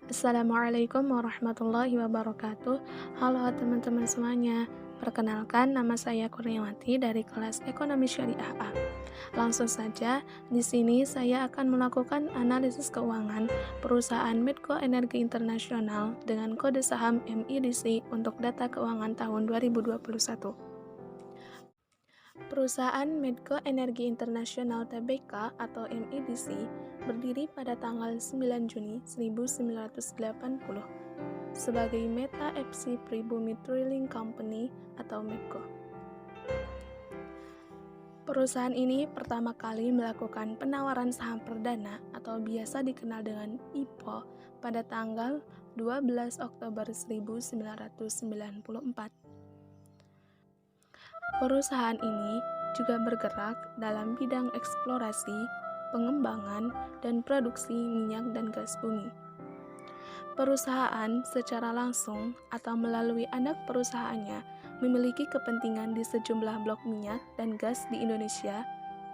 Assalamualaikum warahmatullahi wabarakatuh. Halo teman-teman semuanya. Perkenalkan, nama saya Kurniawati dari kelas Ekonomi Syariah A. Langsung saja, di sini saya akan melakukan analisis keuangan perusahaan Medco Energi Internasional dengan kode saham MIDC untuk data keuangan tahun 2021. Perusahaan Medco Energi Internasional Tbk atau MIDC berdiri pada tanggal 9 Juni 1980 sebagai Meta FC Pribumi Drilling Company atau Medco. Perusahaan ini pertama kali melakukan penawaran saham perdana atau biasa dikenal dengan IPO pada tanggal 12 Oktober 1994. Perusahaan ini juga bergerak dalam bidang eksplorasi, pengembangan, dan produksi minyak dan gas bumi. Perusahaan secara langsung atau melalui anak perusahaannya memiliki kepentingan di sejumlah blok minyak dan gas di Indonesia,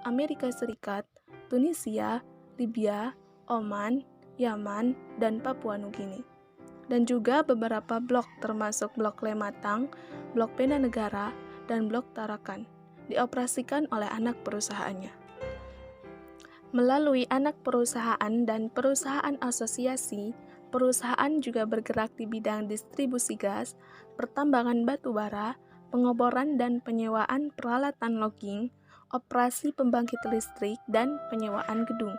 Amerika Serikat, Tunisia, Libya, Oman, Yaman, dan Papua Nugini. Dan juga beberapa blok termasuk blok Lematang, blok Bena Negara, dan blok Tarakan dioperasikan oleh anak perusahaannya. Melalui anak perusahaan dan perusahaan asosiasi, perusahaan juga bergerak di bidang distribusi gas, pertambangan batu bara, pengoboran dan penyewaan peralatan logging, operasi pembangkit listrik, dan penyewaan gedung.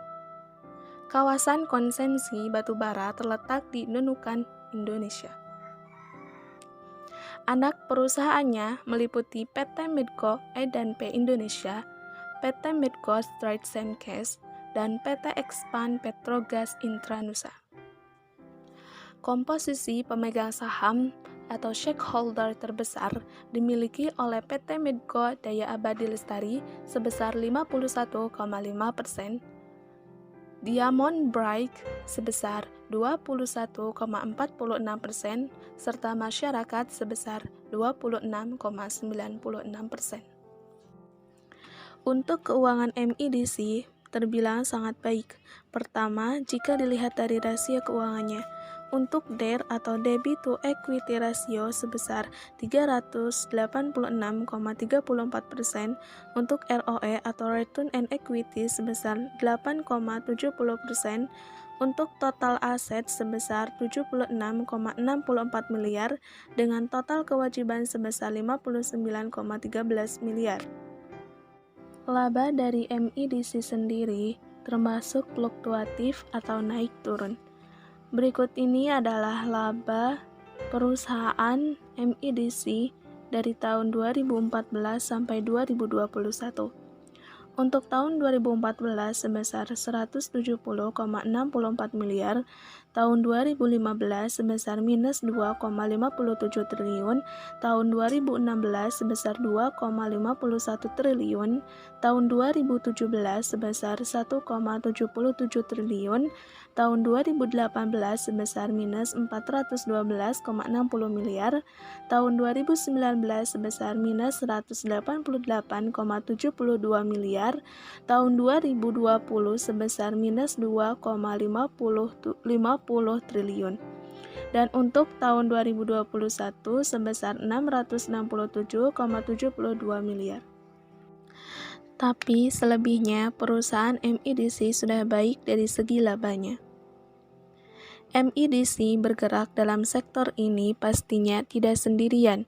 Kawasan konsensi batu bara terletak di Nunukan, Indonesia. Anak perusahaannya meliputi PT Medco E&P Indonesia, PT Medco Straight Gas, dan PT Expand Petrogas Intranusa. Komposisi pemegang saham atau shareholder terbesar dimiliki oleh PT Medco Daya Abadi Lestari sebesar 51,5%, Diamond Bright sebesar 21,46%, serta masyarakat sebesar 26,96%. Untuk keuangan MIDC terbilang sangat baik. Pertama, jika dilihat dari rasio keuangannya, untuk DER atau Debit to Equity Ratio sebesar 386,34%, untuk ROE atau Return on Equity sebesar 8,70%, untuk total aset sebesar 76,64 miliar dengan total kewajiban sebesar 59,13 miliar. Laba dari MIDC sendiri termasuk fluktuatif atau naik turun. Berikut ini adalah laba perusahaan MIDC dari tahun 2014 sampai 2021. Untuk tahun 2014 sebesar 170,64 miliar, tahun 2015 sebesar minus 2,57 triliun, tahun 2016 sebesar 2,51 triliun, tahun 2017 sebesar 1,77 triliun, tahun 2018 sebesar minus 412,60 miliar, tahun 2019 sebesar minus 188,72 miliar, tahun 2020 sebesar minus 2,50 triliun. Dan untuk tahun 2021 sebesar 667,72 miliar. Tapi selebihnya perusahaan MIDC sudah baik dari segi labanya. MIDC bergerak dalam sektor ini pastinya tidak sendirian.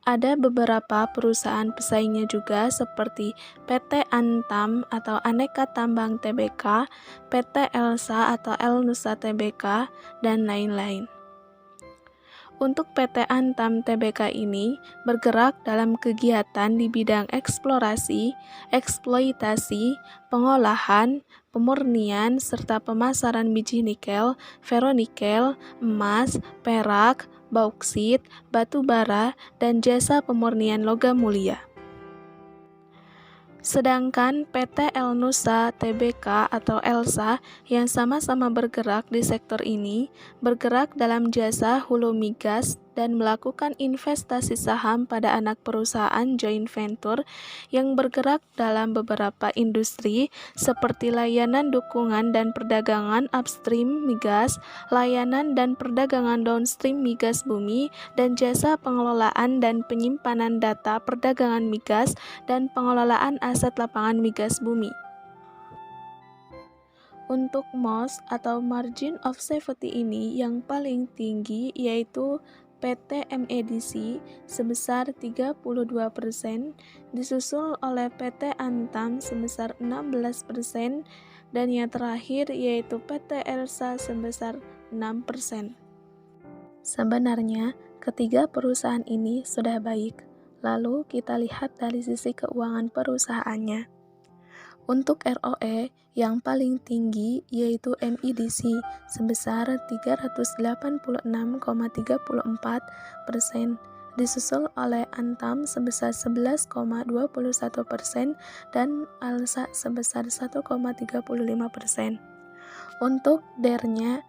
Ada beberapa perusahaan pesaingnya juga seperti PT Antam atau Aneka Tambang Tbk, PT Elsa atau El Nusa Tbk, dan lain-lain. Untuk PT Antam Tbk ini bergerak dalam kegiatan di bidang eksplorasi, eksploitasi, pengolahan, pemurnian, serta pemasaran biji nikel, ferronikel, emas, perak, bauksit, batu bara, dan jasa pemurnian logam mulia. Sedangkan PT El Nusa Tbk atau Elsa yang sama-sama bergerak di sektor ini, bergerak dalam jasa hulu migas, dan melakukan investasi saham pada anak perusahaan joint venture yang bergerak dalam beberapa industri seperti layanan dukungan dan perdagangan upstream migas, layanan dan perdagangan downstream migas bumi, dan jasa pengelolaan dan penyimpanan data perdagangan migas dan pengelolaan aset lapangan migas bumi. Untuk MOS atau Margin of Safety ini yang paling tinggi yaitu PT MEDC sebesar 32%, disusul oleh PT Antam sebesar 16%, dan yang terakhir yaitu PT Elsa sebesar 6%. Sebenarnya, ketiga perusahaan ini sudah baik. Lalu kita lihat dari sisi keuangan perusahaannya. Untuk ROE yang paling tinggi yaitu MEDC sebesar 386,34%, disusul oleh Antam sebesar 11,21% dan Alsa sebesar 1,35%. Untuk DER-nya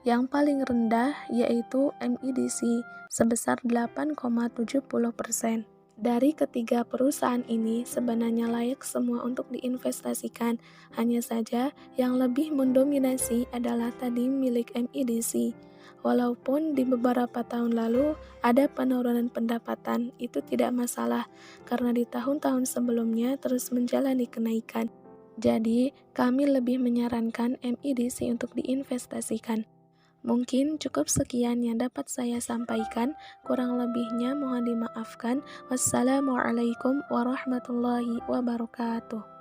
yang paling rendah yaitu MEDC sebesar 8,70%. Dari ketiga perusahaan ini sebenarnya layak semua untuk diinvestasikan, hanya saja yang lebih mendominasi adalah tadi milik MEDC. Walaupun di beberapa tahun lalu ada penurunan pendapatan, itu tidak masalah karena di tahun-tahun sebelumnya terus menjalani kenaikan. Jadi, kami lebih menyarankan MEDC untuk diinvestasikan. Mungkin cukup sekian yang dapat saya sampaikan, kurang lebihnya mohon dimaafkan. Wassalamualaikum warahmatullahi wabarakatuh.